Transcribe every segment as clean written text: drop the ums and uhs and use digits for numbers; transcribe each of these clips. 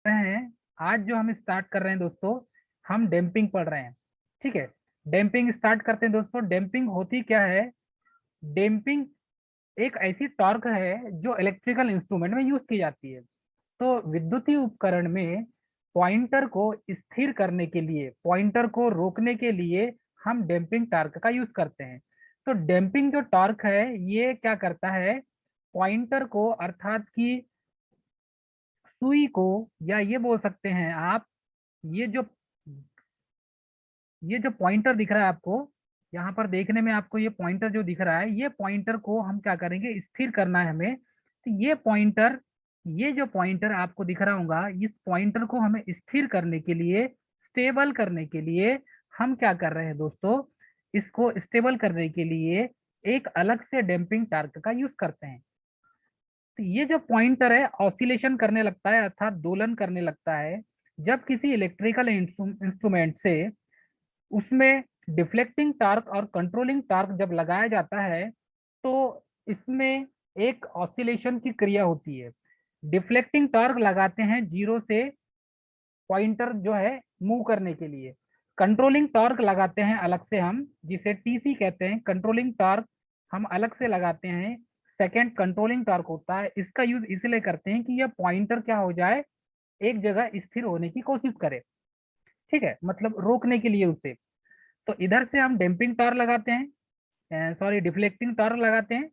करते हैं, आज जो हम स्टार्ट कर रहे हैं दोस्तों, हम डैम्पिंग पढ़ रहे हैं। ठीक है, डैम्पिंग स्टार्ट करते हैं दोस्तों। डैम्पिंग होती क्या है? डैम्पिंग एक ऐसी टॉर्क है जो इलेक्ट्रिकल इंस्ट्रूमेंट में यूज की जाती है। तो विद्युतीय उपकरण में पॉइंटर को स्थिर करने के लिए, पॉइंटर को रोकने के लिए हम डैम्पिंग टॉर्क का यूज करते हैं। तो डैम्पिंग जो टॉर्क है ये क्या करता है? पॉइंटर को, अर्थात कि सुई को, या ये बोल सकते हैं आप, ये जो ये जो पॉइंटर दिख रहा है आपको, यहाँ पर देखने में आपको ये पॉइंटर जो दिख रहा है, ये पॉइंटर को हम क्या करेंगे? स्थिर करना है हमें। तो ये जो पॉइंटर आपको दिख रहा होगा, इस पॉइंटर को हमें स्थिर करने के लिए, स्टेबल करने के लिए हम क्या कर रहे हैं दोस्तों? इसको स्टेबल करने के लिए एक अलग से डैम्पिंग टॉर्क का यूज करते हैं। तो ये जो पॉइंटर है ऑसिलेशन करने लगता है, अर्थात दोलन करने लगता है जब किसी इलेक्ट्रिकल इंस्ट्रूमेंट से उसमें डिफ्लेक्टिंग टॉर्क और कंट्रोलिंग टॉर्क जब लगाया जाता है तो इसमें एक ऑसिलेशन की क्रिया होती है। डिफ्लेक्टिंग टॉर्क लगाते हैं जीरो से पॉइंटर जो है मूव करने के लिए। कंट्रोलिंग टॉर्क लगाते हैं अलग से हम, जिसे टीसी कहते हैं। कंट्रोलिंग टॉर्क हम अलग से लगाते हैं। सेकेंड कंट्रोलिंग टॉर्क होता है, इसका यूज इसलिए करते हैं कि यह पॉइंटर क्या हो जाए? एक जगह स्थिर होने की कोशिश करे। ठीक है, मतलब रोकने के लिए उसे। तो इधर से हम डैम्पिंग टार लगाते हैं, सॉरी डिफ्लेक्टिंग टार लगाते हैं,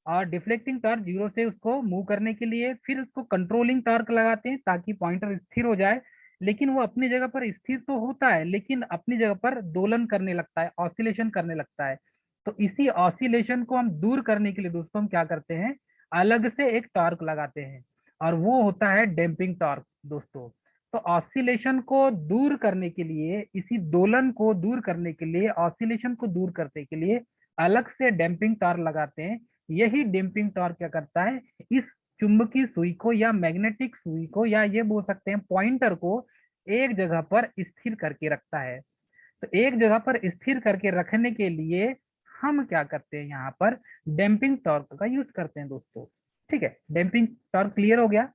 और डिफ्लेक्टिंग टार जीरो से उसको मूव करने के लिए, फिर उसको कंट्रोलिंग टार्क लगाते हैं ताकि पॉइंटर स्थिर हो जाए। लेकिन वो अपनी जगह पर स्थिर तो होता है, लेकिन अपनी जगह पर दोलन करने लगता है, ऑसिलेशन करने लगता है। तो इसी ऑसिलेशन को हम दूर करने के लिए दोस्तों हम क्या करते हैं? अलग से एक टॉर्क लगाते हैं, और वो होता है डैम्पिंग टॉर्क दोस्तों। तो ऑसिलेशन को दूर करने के लिए, इसी दोलन को दूर करने के लिए, ऑसिलेशन को दूर करने के लिए अलग से डैम्पिंग टॉर्क लगाते हैं। यही डैम्पिंग टॉर्क क्या करता है? इस चुंबकीय सुई को, या मैग्नेटिक सुई को, या ये बोल सकते हैं पॉइंटर को एक जगह पर स्थिर करके रखता है। तो एक जगह पर स्थिर करके रखने के लिए हम क्या करते हैं? यहाँ पर डैम्पिंग टॉर्क का यूज करते हैं दोस्तों। ठीक है, डैम्पिंग टॉर्क क्लियर हो गया।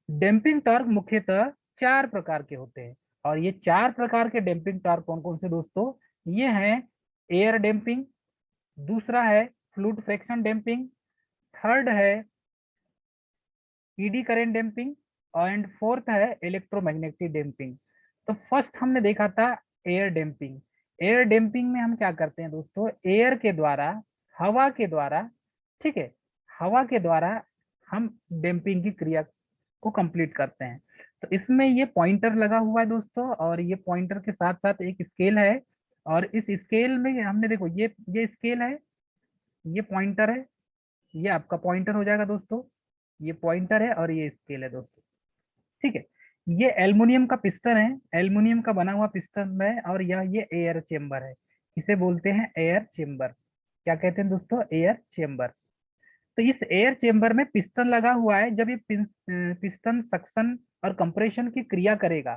डैम्पिंग टॉर्क मुख्यतः चार प्रकार के होते हैं, और ये चार प्रकार के डैम्पिंग टॉर्क कौन कौन से दोस्तों? ये हैं एयर डैम्पिंग, दूसरा है फ्लूइड फ्रिक्शन डैम्पिंग, थर्ड है eddy current damping, and fourth है इलेक्ट्रोमैग्नेटिक डैम्पिंग। तो फर्स्ट हमने देखा था एयर डैम्पिंग। एयर डैम्पिंग में हम क्या करते हैं दोस्तों? एयर के द्वारा, हवा के द्वारा, ठीक है, हवा के द्वारा हम डैम्पिंग की क्रिया को कंप्लीट करते हैं। तो इसमें ये पॉइंटर लगा हुआ है दोस्तों, और ये पॉइंटर के साथ साथ एक स्केल है, और इस स्केल में हमने देखो, ये स्केल है, ये पॉइंटर है, ये आपका पॉइंटर हो जाएगा दोस्तों, ये पॉइंटर है और ये स्केल है दोस्तों। ठीक है, ये एल्युमिनियम का पिस्टन है, एल्युमिनियम का बना हुआ पिस्टन है, और ये एयर चेम्बर है। इसे बोलते हैं एयर चेम्बर। क्या कहते हैं दोस्तों? Air chamber. तो इस एयर चेम्बर में पिस्टन लगा हुआ है। जब ये पिस्टन सक्शन और कंप्रेशन की क्रिया करेगा,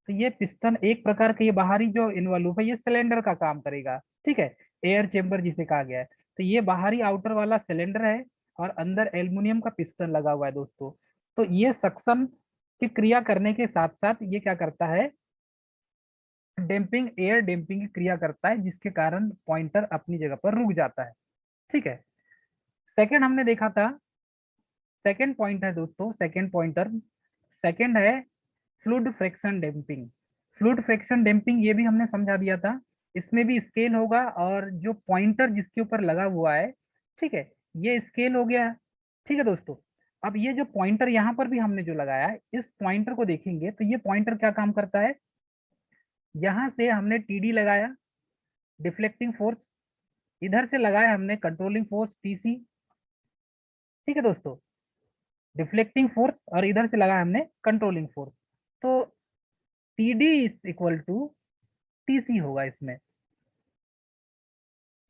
तो ये पिस्टन एक प्रकार का, ये बाहरी जो इन्वॉल्व है, ये सिलेंडर का काम करेगा। ठीक है, एयर चेम्बर जिसे कहा गया है। तो ये बाहरी आउटर वाला सिलेंडर है, और अंदर एल्युमिनियम का पिस्टन लगा हुआ है दोस्तों। तो ये सक्शन की क्रिया करने के साथ साथ ये क्या करता है? डैम्पिंग, एयर डैम्पिंग की क्रिया करता है, जिसके कारण पॉइंटर अपनी जगह पर रुक जाता है। ठीक है, सेकंड हमने देखा था, सेकंड पॉइंट है दोस्तों, सेकंड पॉइंटर, सेकंड है fluid friction damping. Fluid friction damping ये भी हमने समझा दिया था। इसमें भी स्केल होगा, और जो पॉइंटर जिसके ऊपर लगा हुआ है, ठीक है, ये स्केल हो गया। ठीक है दोस्तों, अब ये जो पॉइंटर यहाँ पर भी हमने जो लगाया है, इस पॉइंटर को देखेंगे तो ये पॉइंटर क्या काम करता है? यहाँ से हमने टीडी लगाया, डिफ्लेक्टिंग फोर्स, इधर से लगाया हमने कंट्रोलिंग फोर्स टीसी। ठीक है दोस्तों, डिफ्लेक्टिंग फोर्स, और इधर से लगाया हमने कंट्रोलिंग फोर्स। तो TD is equal to TC होगा इसमें।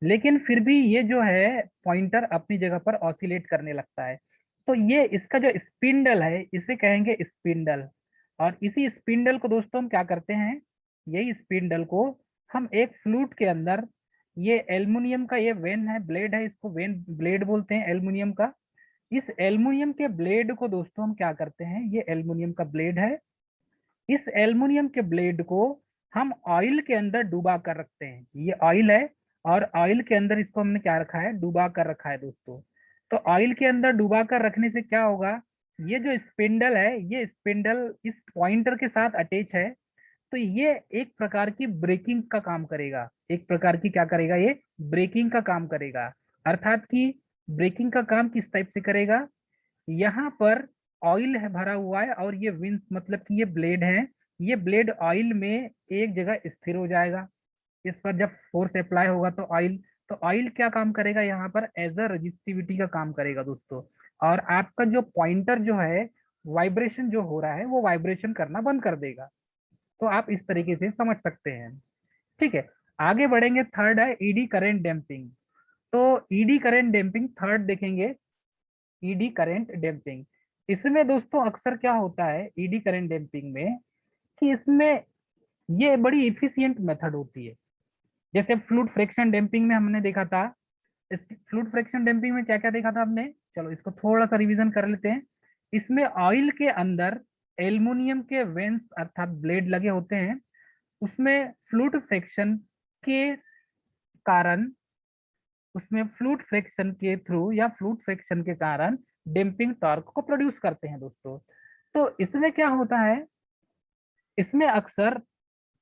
लेकिन फिर भी ये जो है पॉइंटर अपनी जगह पर ऑसिलेट करने लगता है। तो ये इसका जो स्पिंडल है, इसे कहेंगे स्पिंडल। और इसी स्पिंडल को दोस्तों हम क्या करते हैं? यही स्पिंडल को हम एक फ्लूट के अंदर, ये एल्युमिनियम का ये वेन है, ब्लेड है, इसको वेन ब्लेड बोलते हैं एल्युमिनियम का। इस एल्युमिनियम के ब्लेड को दोस्तों हम क्या करते हैं? ये एल्युमिनियम का ब्लेड है, इस एल्युमिनियम के ब्लेड को हम ऑयल के अंदर डुबा कर रखते हैं। ये ऑयल है और ऑयल के अंदर इसको हमने क्या रखा है, डुबा कर रखा है दोस्तों। तो ऑयल के अंदर डुबा कर रखने से क्या होगा, ये जो स्पिंडल है, ये स्पिंडल इस पॉइंटर के साथ अटैच है, तो ये एक प्रकार की ब्रेकिंग का काम करेगा। एक प्रकार की क्या करेगा, ये ब्रेकिंग का काम करेगा। अर्थात कि ब्रेकिंग का काम किस टाइप से करेगा, यहाँ पर ऑयल है भरा हुआ है और ये विंस मतलब कि ये ब्लेड है, ये ब्लेड ऑयल में एक जगह स्थिर हो जाएगा। इस पर जब फोर्स अप्लाई होगा तो ऑयल क्या काम करेगा, यहाँ पर एज अ रजिस्टिविटी का काम करेगा दोस्तों। और आपका जो पॉइंटर जो है, वाइब्रेशन जो हो रहा है वो वाइब्रेशन करना बंद कर देगा। तो आप इस तरीके से समझ सकते हैं। ठीक है, आगे बढ़ेंगे। थर्ड है ईडी करेंट डैम्पिंग। तो ईडी करेंट डैम्पिंग थर्ड देखेंगे, ईडी करेंट डैम्पिंग। इसमें दोस्तों अक्सर क्या होता है ईडी करेंट डैम्पिंग में, कि इसमें ये बड़ी इफिशियंट मेथड होती है। जैसे फ्लूइड फ्रिक्शन डैम्पिंग में हमने देखा था, इस फ्लूइड फ्रिक्शन डैम्पिंग में क्या क्या देखा था हमने, चलो इसको थोड़ा सा रिवीजन कर लेते हैं। इसमें ऑयल के अंदर एल्युमिनियम के वेंस अर्थात ब्लेड लगे होते हैं, उसमें फ्लूइड फ्रिक्शन के कारण, उसमें फ्लूइड फ्रिक्शन के थ्रू या फ्लूइड फ्रिक्शन के कारण डैम्पिंग टॉर्क को प्रोड्यूस करते हैं दोस्तों। तो इसमें क्या होता है, इसमें अक्सर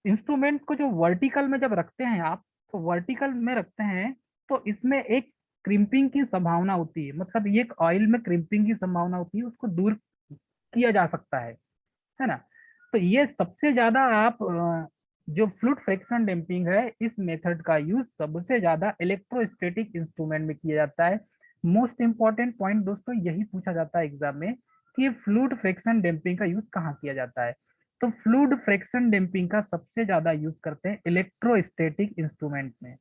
इंस्ट्रूमेंट को जो वर्टिकल में जब रखते हैं आप, तो वर्टिकल में रखते हैं तो इसमें एक क्रिम्पिंग की संभावना होती है। मतलब ये एक ऑयल में क्रिम्पिंग की संभावना होती है, उसको दूर किया जा सकता है ना। तो ये सबसे ज्यादा आप जो फ्लूइड फ्रिक्शन डैम्पिंग है, इस मेथड का यूज सबसे ज्यादा इलेक्ट्रोस्टैटिक इंस्ट्रूमेंट में किया जाता है। मोस्ट इंपॉर्टेंट पॉइंट दोस्तों यही पूछा जाता है एग्जाम में, कि फ्लूइड फ्रिक्शन डैम्पिंग का यूज कहाँ किया जाता है। तो फ्लूइड फ्रिक्शन डैम्पिंग का सबसे ज्यादा यूज करते हैं इलेक्ट्रोस्टैटिक इंस्ट्रूमेंट में,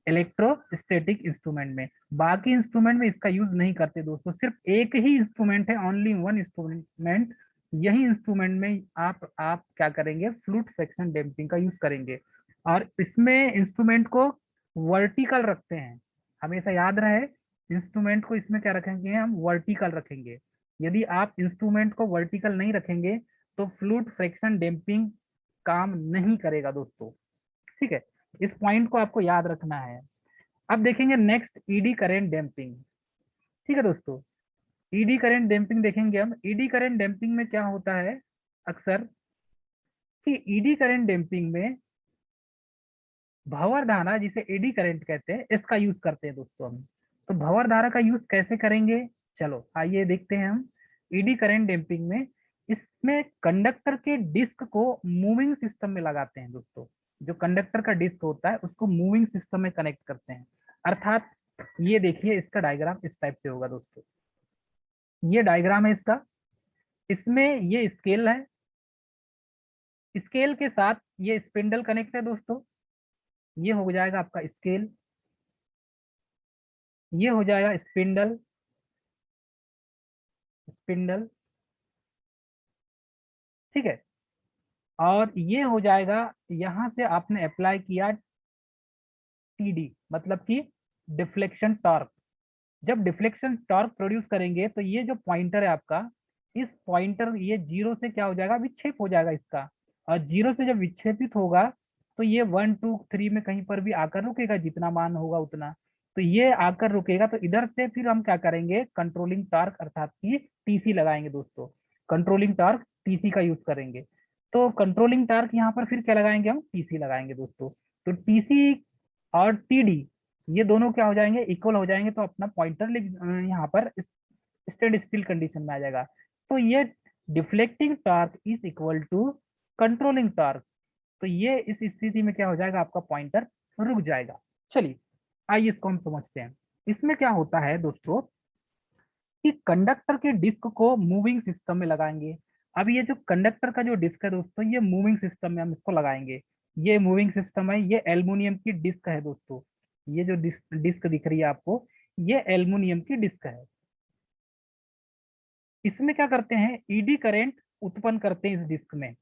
इलेक्ट्रोस्टैटिक इंस्ट्रूमेंट में। बाकी इंस्ट्रूमेंट में इसका यूज नहीं करते दोस्तों। सिर्फ एक ही इंस्ट्रूमेंट है, ओनली वन इंस्ट्रूमेंट, यही इंस्ट्रूमेंट में आप क्या करेंगे, फ्लूइड फ्रिक्शन डैम्पिंग का यूज करेंगे। और इसमें इंस्ट्रूमेंट को वर्टिकल रखते हैं, हमेशा याद रहे, इंस्ट्रूमेंट को इसमें क्या रखेंगे, हम वर्टिकल रखेंगे। यदि आप इंस्ट्रूमेंट को वर्टिकल नहीं रखेंगे तो फ्लूइड फ्रिक्शन डैम्पिंग काम नहीं करेगा दोस्तों। ठीक है, इस पॉइंट को आपको याद रखना है। अब देखेंगे नेक्स्ट ईडी करेंट डैम्पिंग। ठीक है दोस्तों, ईडी करेंट डैम्पिंग देखेंगे हम। ईडी करेंट डैम्पिंग में क्या होता है अक्सर, कि ईडी करेंट डैम्पिंग में भंवर धारा, जिसे एडी करंट कहते हैं, इसका यूज करते हैं दोस्तों हम। तो भंवर धारा का यूज कैसे करेंगे, चलो आइए देखते हैं हम। ईडी करंट डैम्पिंग में इसमें कंडक्टर के डिस्क को मूविंग सिस्टम में लगाते हैं दोस्तों। जो कंडक्टर का डिस्क होता है उसको मूविंग सिस्टम में कनेक्ट करते हैं। अर्थात ये देखिए, इसका डायग्राम इस टाइप से होगा दोस्तों। ये डायग्राम है इसका, इसमें ये स्केल है, स्केल के साथ ये स्पिंडल कनेक्ट है दोस्तों। ये हो जाएगा आपका स्केल, ये हो जाएगा स्पिंडल, स्पिंडल। ठीक है, और ये हो जाएगा, यहां से आपने अप्लाई किया टीडी, मतलब कि डिफ्लेक्शन टॉर्क। जब डिफ्लेक्शन टॉर्क प्रोड्यूस करेंगे तो ये जो पॉइंटर है आपका, इस पॉइंटर ये जीरो से क्या हो जाएगा, विक्षेप हो जाएगा इसका। और जीरो से जब विक्षेपित होगा तो ये 1 2 3 में कहीं पर भी आकर रुकेगा, जितना मान होगा उतना। तो ये आकर रुकेगा, तो इधर से फिर हम क्या करेंगे, कंट्रोलिंग टॉर्क अर्थात की टीसी लगाएंगे दोस्तों। कंट्रोलिंग टॉर्क टीसी का यूज करेंगे। तो कंट्रोलिंग टॉर्क यहाँ पर फिर क्या लगाएंगे, हम टीसी लगाएंगे दोस्तों। तो टीसी और टीडी ये दोनों क्या हो जाएंगे, इक्वल हो जाएंगे, तो अपना पॉइंटर यहाँ पर स्टैंड स्टिल कंडीशन में आ जाएगा। तो ये deflecting torque is equal to controlling torque. तो ये इस स्थिति में क्या हो जाएगा, आपका पॉइंटर रुक जाएगा। चलिए आइए इसको हम समझते हैं। इसमें क्या होता है दोस्तों, कि कंडक्टर के डिस्क को मूविंग सिस्टम में लगाएंगे। अब ये जो कंडक्टर का जो डिस्क है दोस्तों, ये मूविंग सिस्टम में हम इसको लगाएंगे। ये मूविंग सिस्टम है, ये एल्युमिनियम की डिस्क है दोस्तों। ये जो डिस्क दिख रही है आपको, ये एल्युमिनियम की डिस्क है। इसमें क्या करते हैं, ईडी करंट उत्पन्न करते हैं इस डिस्क में।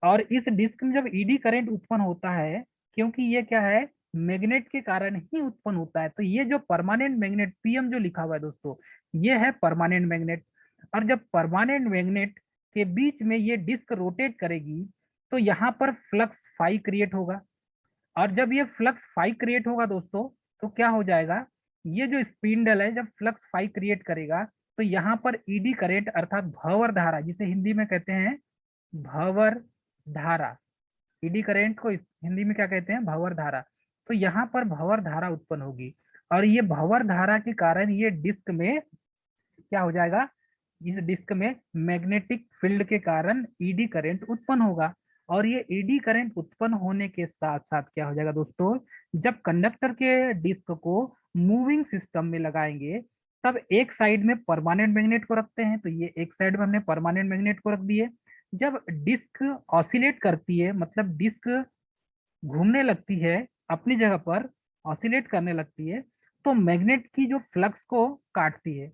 और इस डिस्क में जब ईडी करंट उत्पन्न होता है, क्योंकि ये क्या है, मैग्नेट के कारण ही उत्पन्न होता है। तो ये जो परमानेंट मैग्नेट पीएम जो लिखा हुआ है दोस्तों, ये है परमानेंट मैग्नेट। और जब परमानेंट मैग्नेट के बीच में ये डिस्क रोटेट करेगी तो यहाँ पर फ्लक्स फाई क्रिएट होगा। और जब ये फ्लक्स फाई क्रिएट होगा दोस्तों, तो क्या हो जाएगा, ये जो स्पिंडल है जब फ्लक्स फाई क्रिएट करेगा तो यहाँ पर ईडी करेंट अर्थात भंवर धारा, जिसे हिंदी में कहते हैं भंवर धारा, ईडी करेंट को हिंदी में क्या कहते हैं, भंवर धारा। तो यहाँ पर भंवर धारा उत्पन्न होगी और ये भंवर धारा के कारण ये डिस्क में क्या हो जाएगा, इस डिस्क में मैग्नेटिक फील्ड के कारण ईडी करंट उत्पन्न होगा। और ये ईडी करंट उत्पन्न होने के साथ साथ क्या हो जाएगा दोस्तों, जब कंडक्टर के डिस्क को मूविंग सिस्टम में लगाएंगे तब एक साइड में परमानेंट मैग्नेट को रखते हैं, तो ये एक साइड में हमने परमानेंट मैग्नेट को रख दिए। जब डिस्क ऑसिलेट करती है, मतलब डिस्क घूमने लगती है अपनी जगह पर, ऑसिलेट करने लगती है, तो मैग्नेट की जो फ्लक्स को काटती है।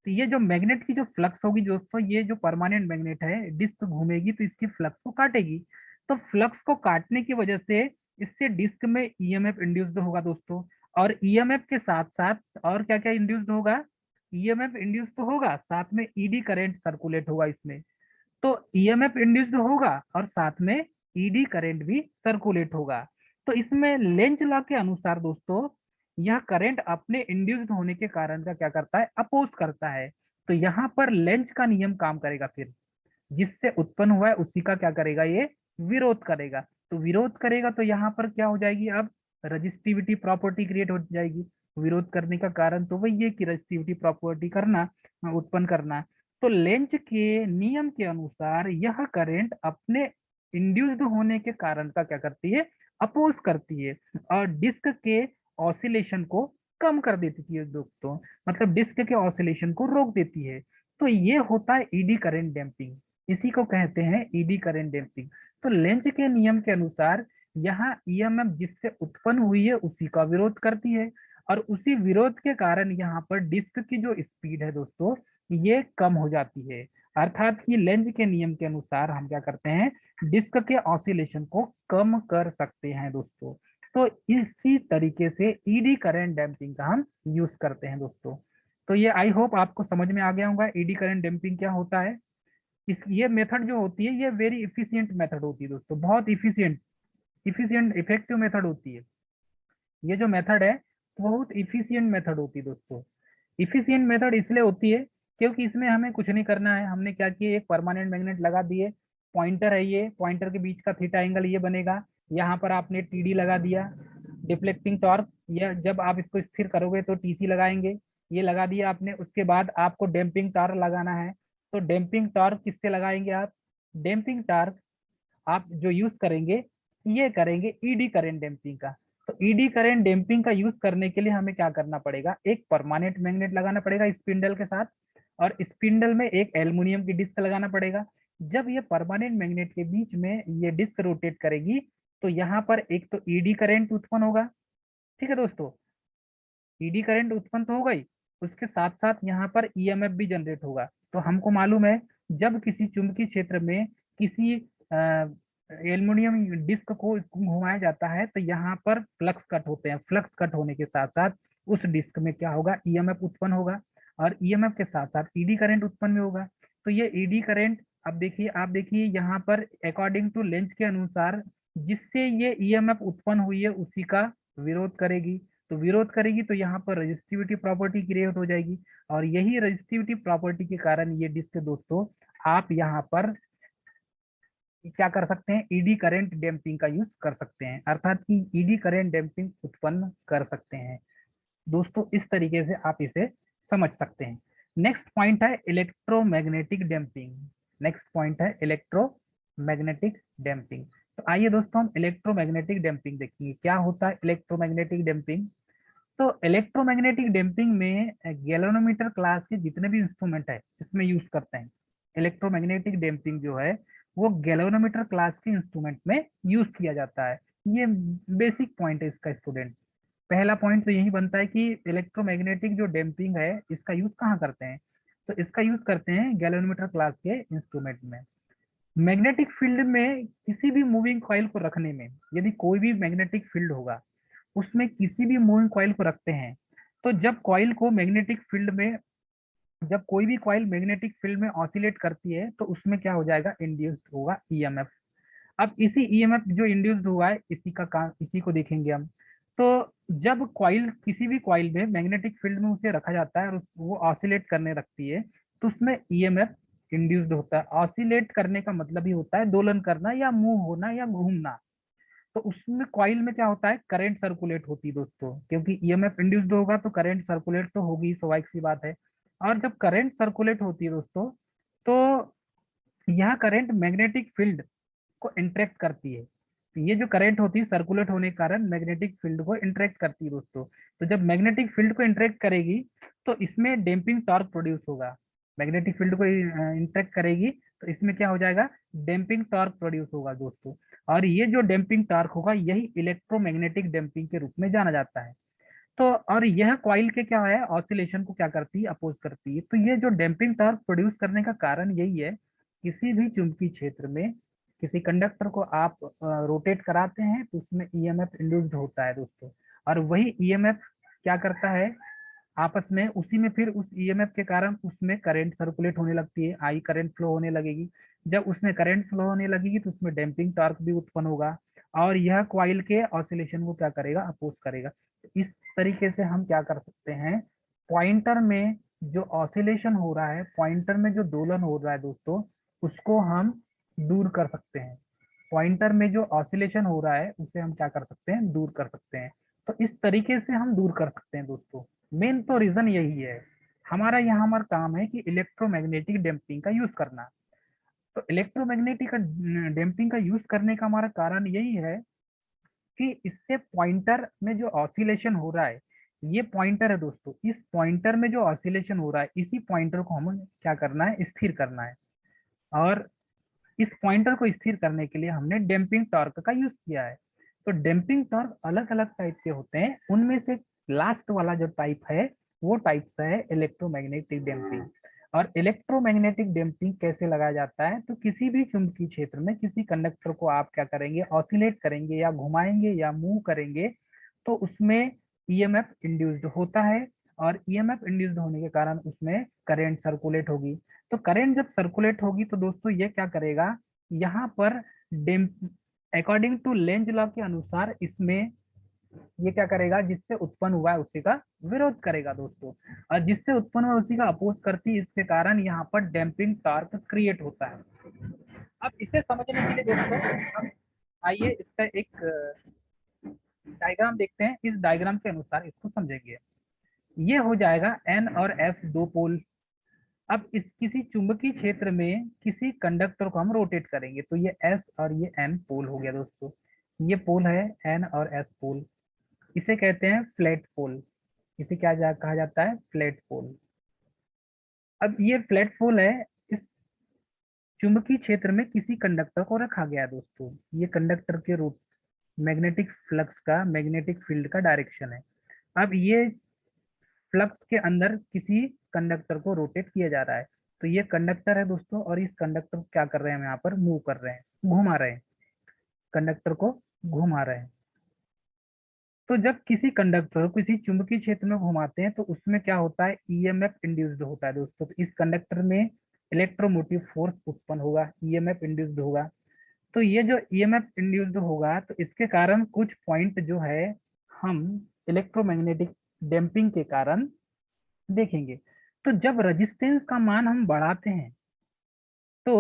तो ये जो मैग्नेट की जो फ्लक्स होगी दोस्तों, ये जो परमानेंट मैग्नेट है, डिस्क घूमेगी तो इसकी फ्लक्स को काटेगी। तो फ्लक्स को काटने की वजह से इससे डिस्क में ईएमएफ इंड्यूस्ड होगा दोस्तों। और ईएमएफ के साथ साथ और क्या क्या इंड्यूस्ड होगा, ईएमएफ इंड्यूस तो होगा, साथ में ईडी करंट सर्कुलेट होगा इसमें। तो ईएमएफ इंड्यूस्ड होगा और साथ में ईडी करंट भी सर्कुलेट होगा। तो इसमें लेंज लॉ के अनुसार दोस्तों, यह करंट अपने इंड्यूस्ड होने के कारण का क्या करता है, अपोज करता है। तो यहाँ पर लेंज का नियम काम करेगा, फिर जिससे उत्पन्न हुआ है उसी का क्या करेगा, ये विरोध करेगा। तो विरोध करेगा तो यहाँ पर क्या हो जाएगी, अब रजिस्टिविटी प्रॉपर्टी क्रिएट हो जाएगी। विरोध करने का कारण तो वही है कि रजिस्टिविटी प्रॉपर्टी करना, उत्पन्न करना। तो लेंज के नियम के अनुसार यह करंट अपने इंड्यूस्ड होने के कारण का क्या करती है, अपोज करती है और डिस्क के ऑसिलेशन को कम कर देती है दोस्तों, मतलब डिस्क के ऑसिलेशन को रोक देती है। तो ये होता है ईडी करंट डैम्पिंग, इसी को कहते हैं ईडी करंट डैम्पिंग। तो लेंज के नियम के अनुसार यहाँ ईएमएफ जिससे उत्पन्न हुई है उसी का विरोध करती है और उसी विरोध के कारण यहाँ पर डिस्क की जो स्पीड है दोस्तों, ये कम हो जाती है। अर्थात कि लेंज के नियम के अनुसार हम क्या करते हैं, डिस्क के ऑसिलेशन को कम कर सकते हैं दोस्तों। तो इसी तरीके से ईडी करंट डैम्पिंग का हम यूज करते हैं दोस्तों। तो ये आई होप आपको समझ में आ गया होगा ईडी करंट डैम्पिंग क्या होता है। इस ये मेथड जो होती है ये वेरी इफिशियंट मेथड होती है दोस्तों, बहुत इफिशियंट इफेक्टिव मेथड होती है। ये जो मेथड है बहुत इफिशियंट मेथड होती है दोस्तों। इफिशियंट मेथड इसलिए होती है क्योंकि इसमें हमें कुछ नहीं करना है। हमने क्या किया, एक परमानेंट मैग्नेट लगा दिए, पॉइंटर है, ये पॉइंटर के बीच का थीटा एंगल ये बनेगा, यहाँ पर आपने टीडी लगा दिया, डिफ्लेक्टिंग टॉर्क, या जब आप इसको स्थिर करोगे तो टीसी लगाएंगे, ये लगा दिया आपने। उसके बाद आपको डैम्पिंग टॉर्क लगाना है, तो डैम्पिंग टॉर्क किससे लगाएंगे आप, डैम्पिंग टॉर्क आप जो यूज करेंगे ये करेंगे ईडी करंट डैम्पिंग का। तो ईडी करंट डैम्पिंग का यूज करने के लिए हमें क्या करना पड़ेगा, एक परमानेंट मैग्नेट लगाना पड़ेगा स्पिंडल के साथ और स्पिंडल में एक एल्युमिनियम की डिस्क लगाना पड़ेगा। जब ये परमानेंट मैग्नेट के बीच में ये डिस्क रोटेट करेगी तो यहाँ पर एक तो ईडी करंट उत्पन्न होगा, ठीक है दोस्तों, ईडी करंट उत्पन्न तो होगा ही, उसके साथ साथ यहाँ पर ईएमएफ भी जनरेट होगा। तो हमको मालूम है जब किसी चुंबकीय क्षेत्र में किसी एल्युमिनियम डिस्क को घुमाया जाता है तो यहाँ पर फ्लक्स कट होते हैं, फ्लक्स कट होने के साथ साथ उस डिस्क में क्या होगा, ईएमएफ उत्पन्न होगा और ईएमएफ के साथ साथ ईडी करंट उत्पन्न भी होगा। तो ये ईडी करंट, अब देखिए आप देखिए यहाँ पर अकॉर्डिंग टू लेंज के अनुसार जिससे ये ईएमएफ उत्पन्न हुई है उसी का विरोध करेगी। तो विरोध करेगी तो यहाँ पर रजिस्टिविटी प्रॉपर्टी क्रिएट हो जाएगी और यही रजिस्टिविटी प्रॉपर्टी के कारण ये डिस्क दोस्तों आप यहाँ पर क्या कर सकते हैं, ईडी करंट डैम्पिंग का यूज कर सकते हैं, अर्थात कि ईडी करंट डैम्पिंग उत्पन्न कर सकते हैं दोस्तों। इस तरीके से आप इसे समझ सकते हैं। नेक्स्ट पॉइंट है इलेक्ट्रोमैग्नेटिक डैम्पिंग। नेक्स्ट पॉइंट है इलेक्ट्रोमैग्नेटिक डैम्पिंग। तो आइए दोस्तों हम इलेक्ट्रोमैग्नेटिक डैम्पिंग देखेंगे क्या होता है इलेक्ट्रोमैग्नेटिक डैम्पिंग। तो इलेक्ट्रोमैग्नेटिक डैम्पिंग में गैल्वेनोमीटर क्लास के जितने भी इंस्ट्रूमेंट है इसमें यूज करते हैं। इलेक्ट्रोमैग्नेटिक डैम्पिंग जो है वो गैल्वेनोमीटर क्लास के इंस्ट्रूमेंट में यूज किया जाता है। ये बेसिक पॉइंट है इसका स्टूडेंट। पहला पॉइंट तो यही बनता है कि इलेक्ट्रोमैग्नेटिक जो डैम्पिंग है इसका यूज कहाँ करते हैं, तो इसका यूज करते हैं गैल्वेनोमीटर क्लास के इंस्ट्रूमेंट में। मैग्नेटिक फील्ड में किसी भी मूविंग कॉइल को रखने में, यदि कोई भी मैग्नेटिक फील्ड होगा उसमें किसी भी मूविंग कॉइल को रखते हैं तो जब कॉइल को मैग्नेटिक फील्ड में जब कोई भी कॉइल मैग्नेटिक फील्ड में ऑसिलेट करती है तो उसमें क्या हो जाएगा, इंड्यूस्ड होगा ईएमएफ। अब इसी ईएमएफ जो इंड्यूस्ड हुआ है, इसी का काम, इसी को देखेंगे हम। तो जब कॉइल, किसी भी कॉइल में मैग्नेटिक फील्ड में उसे रखा जाता है और वो ऑसिलेट करने रखती है, तो उसमें ईएमएफ इंड्यूस्ड होता है। ऑसिलेट करने का मतलब ही होता है दोलन करना या मूव होना या घूमना। तो उसमें कॉइल में क्या होता है, करंट सर्कुलेट होती है दोस्तों, क्योंकि ईएमएफ इंड्यूस्ड होगा तो करंट सर्कुलेट तो होगी, स्वाभाविक सी बात है। और जब करंट सर्कुलेट होती है दोस्तों, तो यह करंट मैग्नेटिक फील्ड को इंटरेक्ट करती है। तो ये जो करंट होती है सर्कुलेट होने के कारण मैग्नेटिक फील्ड को इंटरेक्ट करती है दोस्तों। तो जब मैग्नेटिक फील्ड को इंटरेक्ट करेगी तो इसमें डैम्पिंग टॉर्क प्रोड्यूस होगा। मैग्नेटिक फील्ड को इंटरेक्ट करेगी तो इसमें क्या हो जाएगा, डैम्पिंग टॉर्क प्रोड्यूस होगा दोस्तों। और ये जो डैम्पिंग टॉर्क होगा यही इलेक्ट्रोमैग्नेटिक डैम्पिंग के रूप में जाना जाता है। तो और यह कॉइल के क्या है, ऑसिलेशन को क्या करती है, अपोज करती है। तो ये जो डैम्पिंग टॉर्क प्रोड्यूस करने का कारण यही है, किसी भी चुंबकीय क्षेत्र में किसी कंडक्टर को आप रोटेट कराते हैं तो उसमें ईएमएफ इंड्यूस्ड होता है दोस्तों। और वही ईएमएफ क्या करता है, आपस में उसी में फिर उस ईएमएफ के कारण उसमें करंट सर्कुलेट होने लगती है, आई करंट फ्लो होने लगेगी। जब उसमें करंट फ्लो होने लगेगी तो उसमें डैम्पिंग टॉर्क भी उत्पन्न होगा और यह कॉइल के ऑसिलेशन को क्या करेगा, अपोज करेगा। इस तरीके से हम क्या कर सकते हैं, पॉइंटर में जो ऑसिलेशन हो रहा है, पॉइंटर में जो दोलन हो रहा है दोस्तों, उसको हम दूर कर सकते हैं। पॉइंटर में जो ऑसिलेशन हो रहा है उसे हम क्या कर सकते हैं, दूर कर सकते हैं। तो इस तरीके से हम दूर कर सकते हैं दोस्तों। मेन तो रीजन यही है, हमारा यहाँ हमारा काम है कि इलेक्ट्रोमैग्नेटिक डैम्पिंग का यूज करना। तो इलेक्ट्रोमैग्नेटिक डैम्पिंग का यूज करने का हमारा कारण यही है कि इससे पॉइंटर में जो ऑसिलेशन हो रहा है, ये पॉइंटर है दोस्तों, इस पॉइंटर में जो ऑसिलेशन हो रहा है इसी पॉइंटर को हमें क्या करना है, स्थिर करना है। और इस पॉइंटर को स्थिर करने के लिए हमने डैम्पिंग टॉर्क का यूज किया है। तो डैम्पिंग टॉर्क अलग अलग टाइप के होते हैं, उनमें से लास्ट वाला जो टाइप है वो टाइप है इलेक्ट्रोमैग्नेटिक डैम्पिंग। और इलेक्ट्रोमैग्नेटिक डैम्पिंग कैसे लगाया जाता है, तो किसी भी चुंबकीय क्षेत्र में किसी कंडक्टर को आप क्या करेंगे, ऑसिलेट करेंगे या घुमाएंगे या मूव करेंगे, तो उसमें ईएमएफ इंड्यूस्ड होता है। और ईएमएफ इंड्यूस्ड होने के कारण उसमें करंट सर्कुलेट होगी। तो करंट जब सर्कुलेट होगी तो दोस्तों ये क्या करेगा, यहाँ पर अकॉर्डिंग टू लेंज लॉ के अनुसार इसमें ये क्या करेगा, जिससे उत्पन्न हुआ है उसी का विरोध करेगा दोस्तों। और जिससे उत्पन्न हुआ उसी का अपोज करती है, इसके कारण यहाँ पर डैम्पिंग टॉर्क क्रिएट होता है। अब इसे समझने के लिए दोस्तों हम आइए इसका एक डायग्राम देखते हैं, इस डायग्राम के अनुसार इसको समझेंगे। ये हो जाएगा एन और एस दो पोल। अब इस किसी चुंबकीय क्षेत्र में किसी कंडक्टर को हम रोटेट करेंगे तो ये एस और ये एन पोल हो गया दोस्तों। ये पोल है एन और एस पोल, इसे कहते हैं फ्लैट पोल। इसे कहा जाता है, फ्लैट पोल। अब ये फ्लैट पोल है, इस चुंबकीय क्षेत्र में किसी कंडक्टर को रखा गया है दोस्तों। ये कंडक्टर के रूट मैग्नेटिक फ्लक्स का, मैग्नेटिक फील्ड का डायरेक्शन है। अब ये फ्लक्स के अंदर किसी कंडक्टर को रोटेट किया जा रहा है। तो ये कंडक्टर है दोस्तों और इस कंडक्टर को क्या कर रहे हैं, हम यहाँ पर मूव कर रहे हैं, घुमा रहे हैं, कंडक्टर को घुमा रहे हैं। तो जब किसी कंडक्टर को किसी चुंबकीय क्षेत्र में घुमाते हैं तो उसमें क्या होता है, ईएमएफ इंड्यूस्ड होता है दोस्तों। तो इस कंडक्टर में इलेक्ट्रोमोटिव फोर्स उत्पन्न होगा, ईएमएफ इंड्यूस्ड होगा। तो ये जो ईएमएफ इंड्यूस्ड होगा तो इसके कारण कुछ पॉइंट जो है हम इलेक्ट्रोमैग्नेटिक डैम्पिंग के कारण देखेंगे। तो जब रेजिस्टेंस का मान हम बढ़ाते हैं तो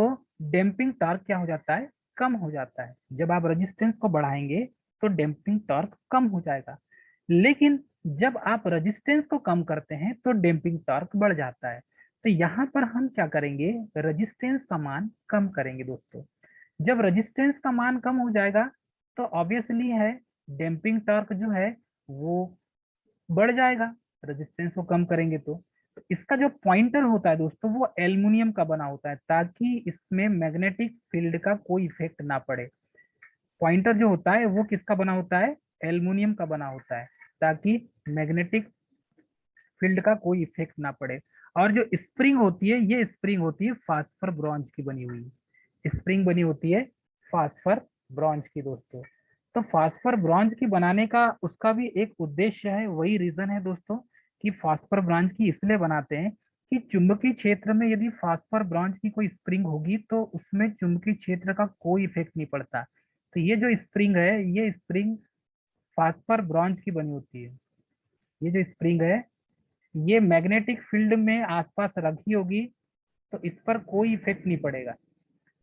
डैम्पिंग टॉर्क क्या हो जाता है, कम हो जाता है। जब आप रेजिस्टेंस को बढ़ाएंगे तो डैम्पिंग टॉर्क कम हो जाएगा। लेकिन जब आप रेजिस्टेंस को कम करते हैं तो डैम्पिंग टॉर्क बढ़ जाता है। तो यहाँ पर हम क्या करेंगे, रेजिस्टेंस का मान कम करेंगे दोस्तों। जब रेजिस्टेंस का मान कम हो जाएगा तो ऑब्वियसली है डैम्पिंग टॉर्क जो है वो बढ़ जाएगा, रेजिस्टेंस को कम करेंगे तो इसका जो पॉइंटर होता है दोस्तों वो एल्युमिनियम का बना होता है, ताकि इसमें मैग्नेटिक फील्ड का कोई इफेक्ट ना पड़े। पॉइंटर जो होता है वो किसका बना होता है, एल्युमिनियम का बना होता है, ताकि मैग्नेटिक फील्ड का कोई इफेक्ट ना पड़े। और जो स्प्रिंग होती है, ये स्प्रिंग होती है फास्फर ब्रॉन्ज की बनी हुई, स्प्रिंग बनी होती है फास्फर ब्रॉन्ज की दोस्तों। तो फास्फर ब्रॉन्ज की बनाने का उसका भी एक उद्देश्य है, वही रीजन है दोस्तों कि फास्फर ब्रॉन्ज की इसलिए बनाते हैं कि चुंबकीय क्षेत्र में यदि फास्फर ब्रॉन्ज की कोई स्प्रिंग होगी तो उसमें चुंबकीय क्षेत्र का कोई इफेक्ट नहीं पड़ता। तो ये जो स्प्रिंग है, ये स्प्रिंग फास्फर ब्रॉन्ज की बनी होती है। ये जो स्प्रिंग है ये मैग्नेटिक फील्ड में आसपास रखी होगी तो इस पर कोई इफेक्ट नहीं पड़ेगा।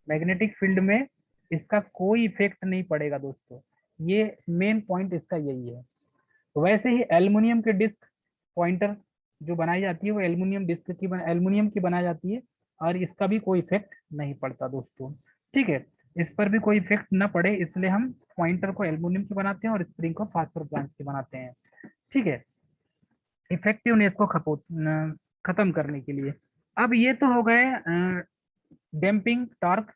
मैग्नेटिक फील्ड में इसका कोई इफेक्ट नहीं पड़ेगा दोस्तों। ये मेन पॉइंट इसका यही है। वैसे ही एल्युमिनियम के डिस्क पॉइंटर जो बनाई जाती है वो एल्युमिनियम की बनाई जाती है और इसका भी कोई इफेक्ट नहीं पड़ता दोस्तों। ठीक है, इस पर भी कोई इफेक्ट ना पड़े इसलिए हम पॉइंटर को एल्युमिनियम की बनाते हैं और स्प्रिंग को फास्फोर ब्रांच की बनाते हैं। ठीक है, इफेक्टिवनेस को खत्म करने के लिए। अब ये तो हो गए डैम्पिंग टॉर्क।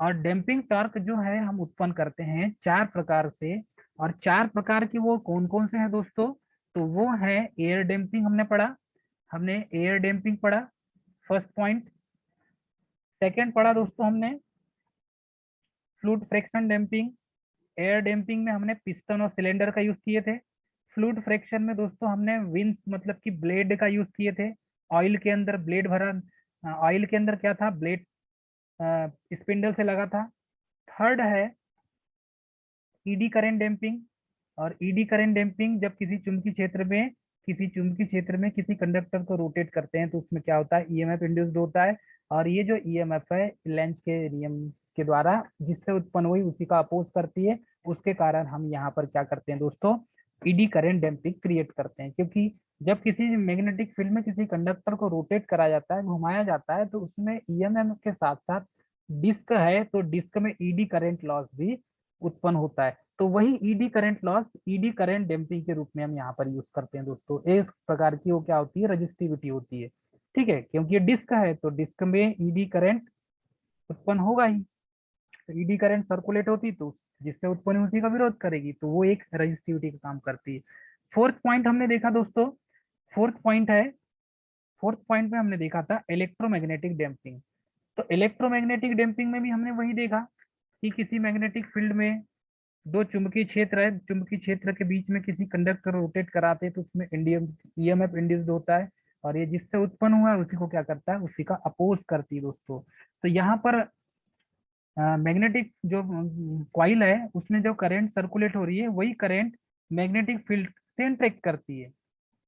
और डैम्पिंग टॉर्क जो है हम उत्पन्न करते हैं चार प्रकार से। और चार प्रकार की वो कौन कौन से हैं दोस्तों? तो वो है एयर डैम्पिंग, हमने एयर डैम्पिंग पढ़ा, फर्स्ट पॉइंट। सेकंड पढ़ा दोस्तों हमने fluid fraction damping. Air damping में हमने पिस्टन और सिलेंडर का यूज किए थे। फ्लूइड फ्रैक्शन में दोस्तों हमने विंस मतलब कि ब्लेड का यूज किए थे। ऑयल के अंदर ब्लेड भरा, ऑयल के अंदर क्या था, ब्लेड स्पिंडल से लगा था। थर्ड है ईडी करंट डैम्पिंग। और ईडी करंट डैम्पिंग जब किसी चुंबकीय क्षेत्र में किसी कंडक्टर को रोटेट करते हैं तो उसमें क्या होता है, ईएमएफ इंड्यूस्ड होता है। और ये जो ईएमएफ है लेंज के नियम के द्वारा जिससे उत्पन्न हुई उसी का अपोज करती है। उसके कारण हम यहाँ पर क्या करते हैं दोस्तों, ईडी करंट डैम्पिंग क्रिएट करते हैं। क्योंकि जब किसी मैग्नेटिक फील्ड में किसी कंडक्टर को रोटेट करा जाता है, घुमाया जाता है, तो उसमें ईएमएफ के साथ साथ डिस्क है तो डिस्क में ईडी करंट लॉस भी उत्पन्न होता है। तो वही eddy current loss eddy current damping के रूप में हम यहाँ पर यूज करते हैं दोस्तों। एक प्रकार की वो क्या होती है, रजिस्टिविटी होती है। ठीक है, क्योंकि ये डिस्क है तो डिस्क में ईडी करंट उत्पन्न होगा ही। तो ईडी करंट सर्कुलेट होती तो जिससे उत्पन्न हुई उसी का विरोध करेगी, तो वो एक रजिस्टिविटी का काम करती है। फोर्थ पॉइंट हमने देखा दोस्तों, फोर्थ पॉइंट है, फोर्थ पॉइंट में हमने देखा था इलेक्ट्रोमैग्नेटिक डैम्पिंग। तो इलेक्ट्रोमैग्नेटिक डैम्पिंग में भी हमने वही देखा कि किसी मैग्नेटिक फील्ड में दो चुंबकीय क्षेत्र है, चुंबकीय क्षेत्र के बीच में किसी कंडक्टर रोटेट कराते हैं तो उसमें इंडियम ईएमएफ इंड्यूस्ड होता है। और ये जिससे उत्पन्न हुआ है उसी को क्या करता है, उसी का अपोज करती है दोस्तों। तो यहाँ पर मैग्नेटिक जो कॉइल है उसमें जो करंट सर्कुलेट हो रही है वही करंट मैग्नेटिक फील्ड से इंटरेक्ट करती है,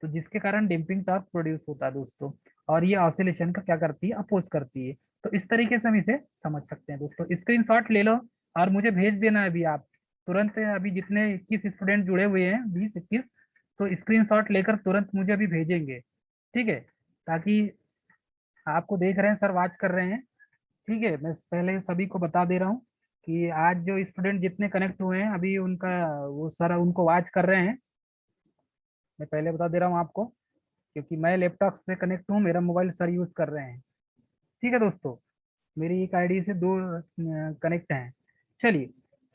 तो जिसके कारण डैम्पिंग टॉर्क प्रोड्यूस होता है दोस्तों। और ये ऑसिलेशन का क्या करती है, अपोज करती है। तो इस तरीके से हम इसे समझ सकते हैं दोस्तों। स्क्रीनशॉट ले लो और मुझे भेज देना है अभी आप तुरंत। अभी जितने 21 स्टूडेंट जुड़े हुए हैं, 20-21, तो स्क्रीनशॉट लेकर तुरंत मुझे अभी भेजेंगे। ठीक है, ताकि आपको देख रहे हैं सर वाच कर रहे हैं। ठीक है, मैं पहले सभी को बता दे रहा हूँ कि आज जो स्टूडेंट जितने कनेक्ट हुए हैं अभी उनका वो सर उनको वाच कर रहे हैं। मैं पहले बता दे रहा हूँ आपको, क्योंकि मैं लैपटॉप से कनेक्ट हूँ, मेरा मोबाइल सर यूज कर रहे हैं। ठीक है दोस्तों, मेरी एक आईडी से दो कनेक्ट हैं। चलिए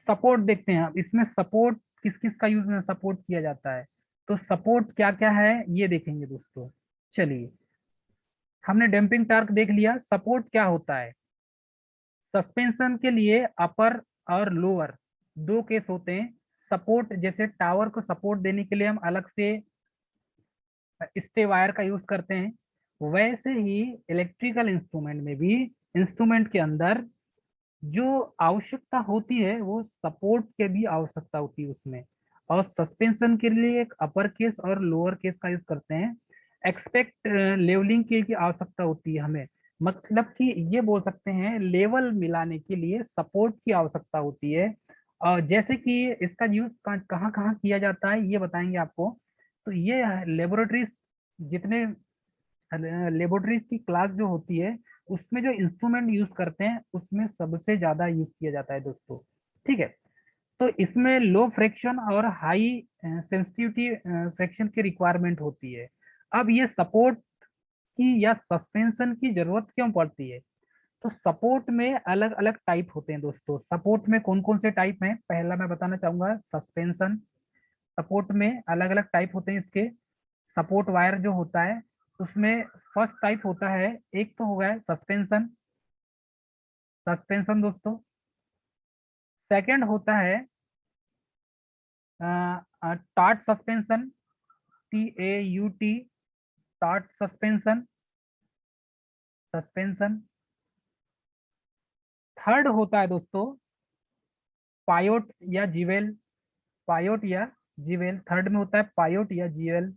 सपोर्ट देखते हैं। अब इसमें सपोर्ट किस किस का यूज में सपोर्ट किया जाता है, तो सपोर्ट क्या क्या है ये देखेंगे दोस्तों। चलिए, हमने डैम्पिंग टॉर्क देख लिया। सपोर्ट क्या होता है, सस्पेंशन के लिए अपर और लोअर दो केस होते हैं। सपोर्ट जैसे टावर को सपोर्ट देने के लिए हम अलग से स्टे वायर का यूज करते हैं, वैसे ही इलेक्ट्रिकल इंस्ट्रूमेंट में भी इंस्ट्रूमेंट के अंदर जो आवश्यकता होती है वो सपोर्ट के भी आवश्यकता होती है उसमें। और सस्पेंशन के लिए एक अपर केस और लोअर केस का यूज करते हैं। एक्सपेक्ट लेवलिंग की आवश्यकता होती है हमें, मतलब कि ये बोल सकते हैं लेवल मिलाने के लिए सपोर्ट की आवश्यकता होती है। और जैसे कि इसका यूज कहाँ कहाँ किया जाता है ये बताएंगे आपको। तो ये लेबोरेटरीज, जितने लेबोरेटरीज की क्लास जो होती है उसमें जो इंस्ट्रूमेंट यूज करते हैं उसमें सबसे ज्यादा यूज किया जाता है दोस्तों। ठीक है, तो इसमें लो फ्रैक्शन और हाई सेंसिटिविटी फ्रैक्शन की रिक्वायरमेंट होती है। अब ये सपोर्ट की या सस्पेंशन की जरूरत क्यों पड़ती है, तो सपोर्ट में अलग अलग टाइप होते हैं दोस्तों। सपोर्ट में कौन कौन से टाइप हैं, पहला मैं बताना चाहूंगा सस्पेंशन। सपोर्ट में अलग अलग टाइप होते हैं इसके। सपोर्ट वायर जो होता है उसमें फर्स्ट टाइप होता है, एक तो हो गया सस्पेंशन, सस्पेंशन दोस्तों। सेकंड होता है tart suspension, TAUT, tart suspension. Suspension. Third होता है दोस्तों पायोट या जीवेल। पायोट या जीवेल, थर्ड में होता है पायोट या जीवेल।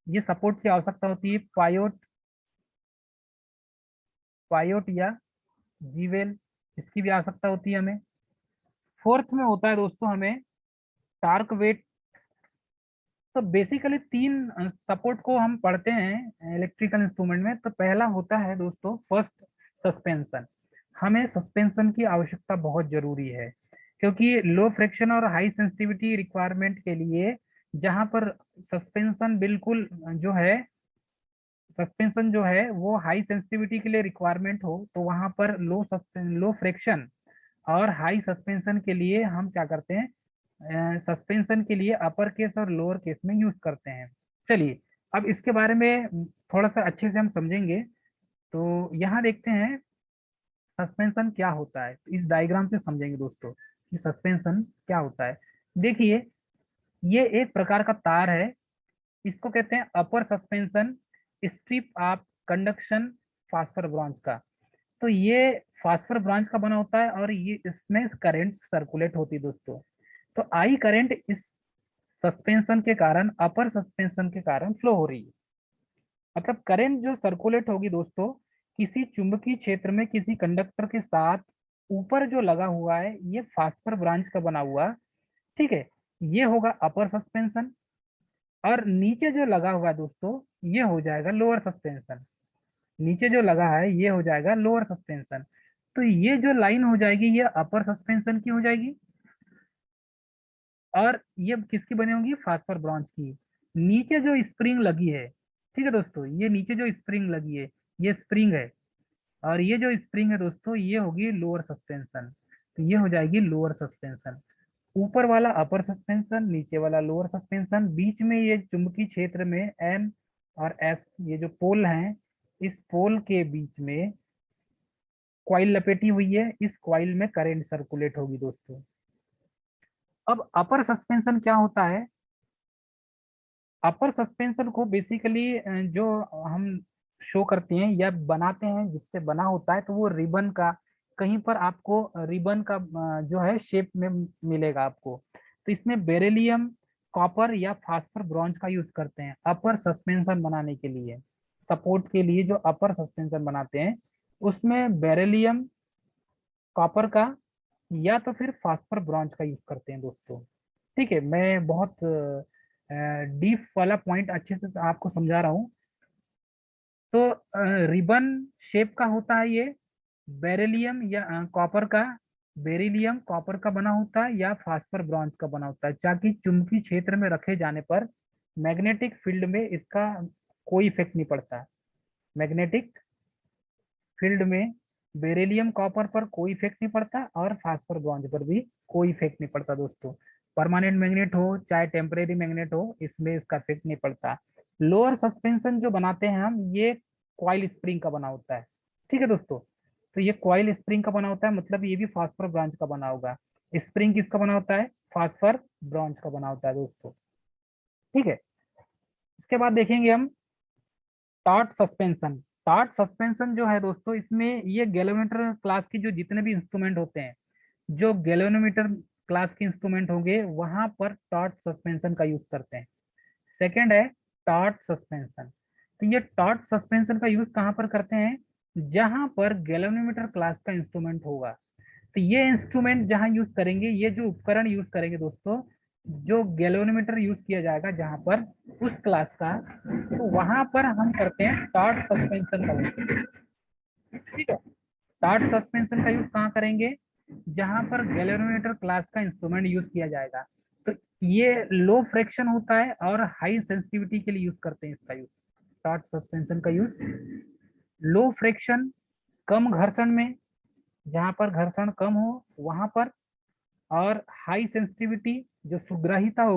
ये सपोर्ट की आवश्यकता होती है, पायोट, पायोट या जीवेल, इसकी भी आवश्यकता होती है हमें। फोर्थ में होता है दोस्तों हमें टार्क वेट। तो बेसिकली तीन सपोर्ट को हम पढ़ते हैं इलेक्ट्रिकल इंस्ट्रूमेंट में। तो पहला होता है दोस्तों फर्स्ट सस्पेंशन। हमें सस्पेंशन की आवश्यकता बहुत जरूरी है, क्योंकि लो फ्रिक्शन और हाई सेंसिटिविटी रिक्वायरमेंट के लिए, जहां पर सस्पेंशन बिल्कुल जो है, सस्पेंशन जो है वो हाई सेंसिटिविटी के लिए रिक्वायरमेंट हो, तो वहां पर लो फ्रिक्शन और हाई सस्पेंशन के लिए हम क्या करते हैं, सस्पेंशन के लिए अपर केस और लोअर केस में यूज करते हैं। चलिए अब इसके बारे में थोड़ा सा अच्छे से हम समझेंगे। तो यहाँ देखते हैं सस्पेंशन क्या होता है, इस डायग्राम से समझेंगे दोस्तों कि सस्पेंशन क्या होता है। देखिए ये एक प्रकार का तार है, इसको कहते हैं upper suspension strip of conduction phosphor bronze का। तो ये फास्फर ब्रांच का बना होता है और ये इसमें करंट सर्कुलेट होती है दोस्तों। तो आई करंट इस सस्पेंशन के कारण, अपर सस्पेंशन के कारण फ्लो हो रही है। मतलब करंट जो सर्कुलेट होगी दोस्तों किसी चुंबकीय क्षेत्र में किसी कंडक्टर के साथ, ऊपर जो लगा हुआ है ये फास्फर ब्रांच का बना हुआ, ठीक है, ये होगा अपर सस्पेंशन। और नीचे जो लगा हुआ है दोस्तों ये हो जाएगा लोअर सस्पेंशन। नीचे जो लगा है ये हो जाएगा लोअर सस्पेंशन। तो ये जो लाइन हो जाएगी ये अपर सस्पेंशन की हो जाएगी, और ये किसकी बनी होगी, फास्फर ब्रॉन्ज की। नीचे जो स्प्रिंग लगी है, ठीक है दोस्तों, ये नीचे जो स्प्रिंग लगी है ये स्प्रिंग है, और ये जो स्प्रिंग है दोस्तों ये होगी लोअर सस्पेंशन। तो ये हो जाएगी लोअर सस्पेंशन। ऊपर वाला अपर सस्पेंशन, नीचे वाला लोअर सस्पेंशन, बीच में ये चुंबकीय क्षेत्र में एन और एस, ये जो पोल हैं, इस पोल के बीच में कॉइल लपेटी हुई है, इस कॉइल में करंट सर्कुलेट होगी दोस्तों। अब अपर सस्पेंशन क्या होता है, अपर सस्पेंशन को बेसिकली जो हम शो करते हैं या बनाते हैं जिससे बना होता है, तो वो रिबन का, कहीं पर आपको रिबन का जो है शेप में मिलेगा आपको। तो इसमें बेरिलियम, कॉपर या फास्फर ब्रॉन्ज का यूज करते हैं अपर सस्पेंशन बनाने के लिए। सपोर्ट के लिए जो अपर सस्पेंशन बनाते हैं उसमें बेरिलियम, कॉपर का या तो फिर फास्फर ब्रॉन्ज का यूज करते हैं दोस्तों। ठीक है, मैं बहुत डीप वाला पॉइंट अच्छे से आपको समझा रहा हूँ। तो रिबन शेप का होता है ये, बेरिलियम या कॉपर का, बेरिलियम कॉपर का बना होता है या फास्फर ब्रॉन्ज का बना होता है, ताकि चुंबकीय क्षेत्र में रखे जाने पर मैग्नेटिक फील्ड में इसका कोई इफेक्ट नहीं पड़ता। मैग्नेटिक फील्ड में बेरिलियम कॉपर पर कोई इफेक्ट नहीं पड़ता और फास्फर ब्रॉन्ज पर भी कोई इफेक्ट नहीं पड़ता दोस्तों। परमानेंट मैग्नेट हो चाहे टेम्परेरी मैग्नेट हो, इसमें इसका इफेक्ट नहीं पड़ता। लोअर सस्पेंशन जो बनाते हैं हम, ये कॉइल स्प्रिंग का बना होता है। ठीक है दोस्तों, तो ये कॉइल स्प्रिंग का बना होता है, मतलब ये भी फास्फर ब्रांच का बना होगा। स्प्रिंग किसका बना होता है, फास्फर ब्रांच का बना होता है दोस्तों। ठीक है, इसके बाद देखेंगे हम टॉर्क सस्पेंशन। टॉर्क सस्पेंशन जो है दोस्तों, इसमें ये गैल्वेनोमीटर क्लास की जो जितने भी इंस्ट्रूमेंट होते हैं, जो गैल्वेनोमीटर क्लास के इंस्ट्रूमेंट होंगे वहां पर टॉर्क सस्पेंशन का यूज करते हैं। सेकंड है टॉर्क सस्पेंशन। तो ये टॉर्क सस्पेंशन का यूज कहां पर करते हैं, जहां पर गैल्वेनोमीटर क्लास का इंस्ट्रूमेंट होगा। तो ये इंस्ट्रूमेंट जहां यूज करेंगे, ये जो उपकरण यूज करेंगे दोस्तों, जो गैल्वेनोमीटर यूज किया जाएगा जहां पर उस क्लास का, तो वहां पर हम करते हैं टॉर्क सस्पेंशन का यूज। ठीक है, टॉर्क सस्पेंशन का यूज कहाँ करेंगे, जहां पर गैल्वेनोमीटर क्लास का इंस्ट्रूमेंट यूज किया जाएगा। तो ये लो फ्रिक्शन होता है और हाई सेंसिटिविटी के लिए यूज करते हैं इसका यूज। टॉर्क सस्पेंशन का यूज लो फ्रिक्शन, कम घर्षण में, जहां पर घर्षण कम हो वहां पर, और हाई सेंसिटिविटी जो सुग्राहिता हो